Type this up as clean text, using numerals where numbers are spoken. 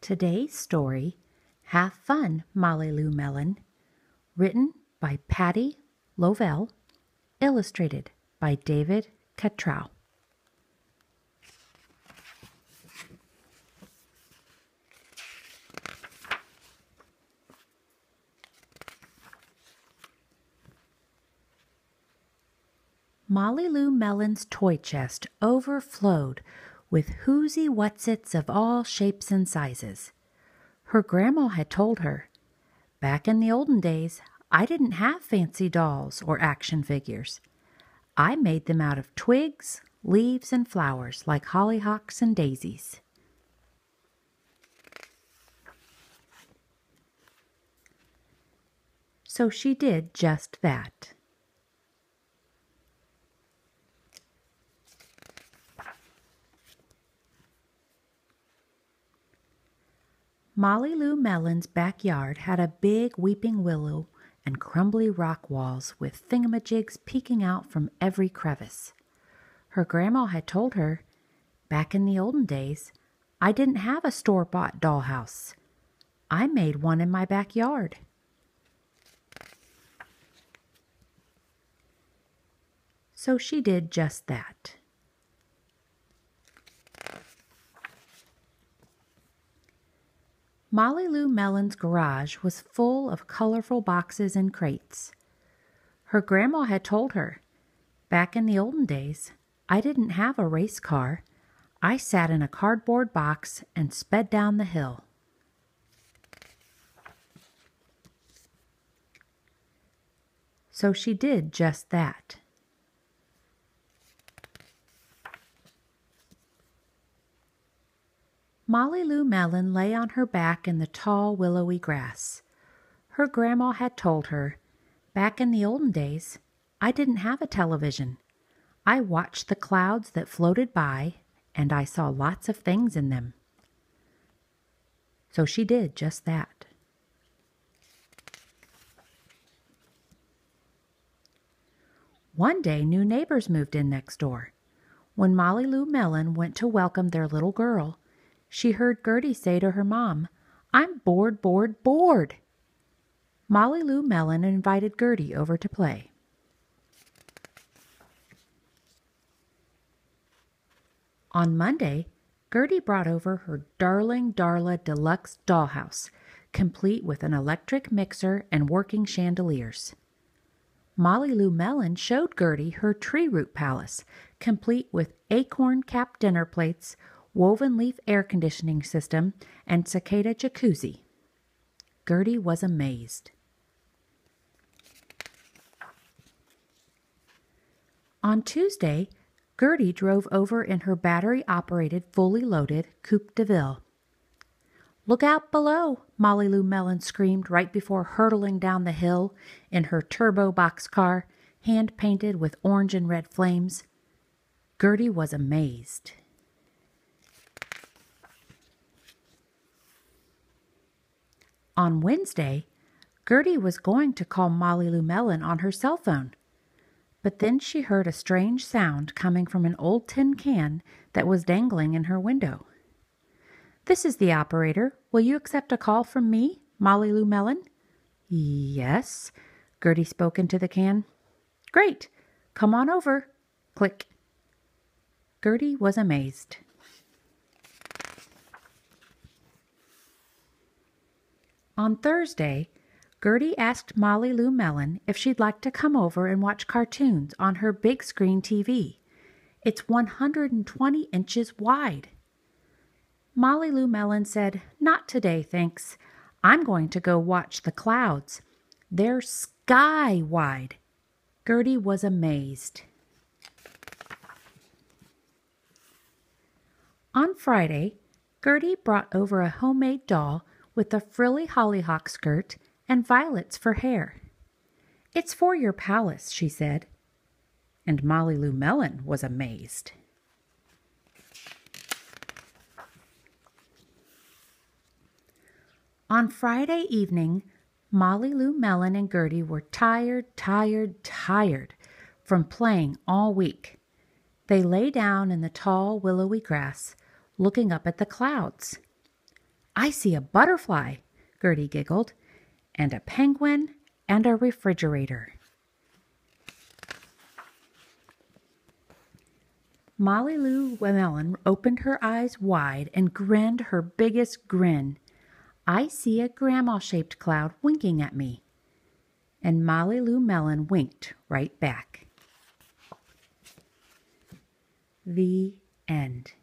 Today's story, Have Fun, Molly Lou Melon, written by Patty Lovell, illustrated by David Catrow. Molly Lou Melon's toy chest overflowed with whoozy whatsits of all shapes and sizes. Her grandma had told her, "Back in the olden days, I didn't have fancy dolls or action figures. I made them out of twigs, leaves, and flowers like hollyhocks and daisies." So she did just that. Molly Lou Melon's backyard had a big weeping willow and crumbly rock walls with thingamajigs peeking out from every crevice. Her grandma had told her, "Back in the olden days, I didn't have a store-bought dollhouse. I made one in my backyard." So she did just that. Molly Lou Melon's garage was full of colorful boxes and crates. Her grandma had told her, "Back in the olden days, I didn't have a race car. I sat in a cardboard box and sped down the hill." So she did just that. Molly Lou Melon lay on her back in the tall, willowy grass. Her grandma had told her, "Back in the olden days, I didn't have a television. I watched the clouds that floated by, and I saw lots of things in them." So she did just that. One day, new neighbors moved in next door. When Molly Lou Melon went to welcome their little girl, she heard Gertie say to her mom, "I'm bored, bored, bored." Molly Lou Melon invited Gertie over to play. On Monday, Gertie brought over her darling Darla Deluxe dollhouse, complete with an electric mixer and working chandeliers. Molly Lou Melon showed Gertie her tree root palace, complete with acorn-capped dinner plates, woven leaf air conditioning system, and cicada jacuzzi. Gertie was amazed. On Tuesday, Gertie drove over in her battery-operated, fully loaded Coupe de Ville. "Look out below," Molly Lou Melon screamed right before hurtling down the hill in her turbo boxcar, hand-painted with orange and red flames. Gertie was amazed. On Wednesday, Gertie was going to call Molly Lou Melon on her cell phone, but then she heard a strange sound coming from an old tin can that was dangling in her window. "This is the operator. Will you accept a call from me, Molly Lou Melon?" "Yes," Gertie spoke into the can. "Great. Come on over." Click. Gertie was amazed. On Thursday, Gertie asked Molly Lou Melon if she'd like to come over and watch cartoons on her big screen TV. It's 120 inches wide. Molly Lou Melon said, "Not today, thanks. I'm going to go watch the clouds. They're sky wide." Gertie was amazed. On Friday, Gertie brought over a homemade doll with a frilly hollyhock skirt and violets for hair. "It's for your palace," she said. And Molly Lou Melon was amazed. On Friday evening, Molly Lou Melon and Gertie were tired from playing all week. They lay down in the tall, willowy grass, looking up at the clouds. I see a butterfly, Gertie giggled, and a penguin and a refrigerator. Molly Lou Melon opened her eyes wide and grinned her biggest grin. I see a grandma-shaped cloud winking at me. And Molly Lou Melon winked right back. The end.